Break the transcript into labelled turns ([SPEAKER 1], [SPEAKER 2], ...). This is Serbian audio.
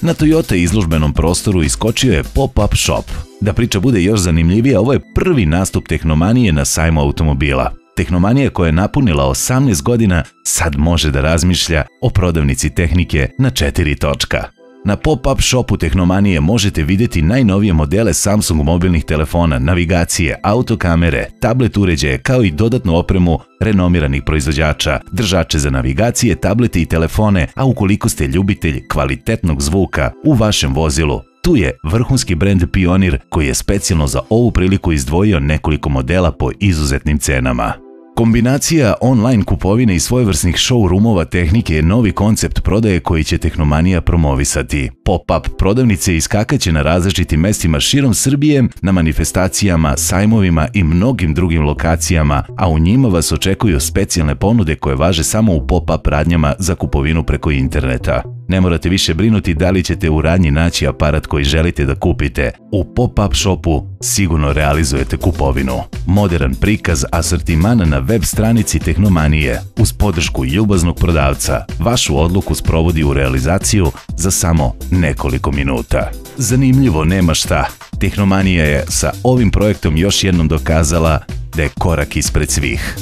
[SPEAKER 1] Na Toyota izložbenom prostoru iskočio je pop-up shop. Da priča bude još zanimljivija, ovo je prvi nastup Tehnomanije na sajmu automobila. Tehnomanija koja je napunila 18 godina sad može da razmišlja o prodavnici tehnike na 4 točka. Na pop-up shopu Tehnomanije možete vidjeti najnovije modele Samsung mobilnih telefona, navigacije, autokamere, tablet uređaje kao i dodatnu opremu renomiranih proizvođača, držače za navigacije, tablete i telefone, a ukoliko ste ljubitelj kvalitetnog zvuka u vašem vozilu, tu je vrhunski brend Pionir koji je specijalno za ovu priliku izdvojio nekoliko modela po izuzetnim cenama. Kombinacija online kupovine i svojevrsnih showroomova tehnike je novi koncept prodaje koji će Tehnomanija promovisati. Pop-up prodavnice iskakaće na različitim mestima širom Srbije, na manifestacijama, sajmovima i mnogim drugim lokacijama, a u njima vas očekuju specijalne ponude koje važe samo u pop-up radnjama za kupovinu preko interneta. Ne morate više brinuti da li ćete u radnji naći aparat koji želite da kupite. U pop-up shopu sigurno realizujete kupovinu. Modern prikaz asortimana na web stranici Tehnomanije uz podršku ljubaznog prodavca vašu odluku sprovodi u realizaciju za samo nekoliko minuta. Zanimljivo nema šta. Tehnomanija je sa ovim projektom još jednom dokazala da je korak ispred svih.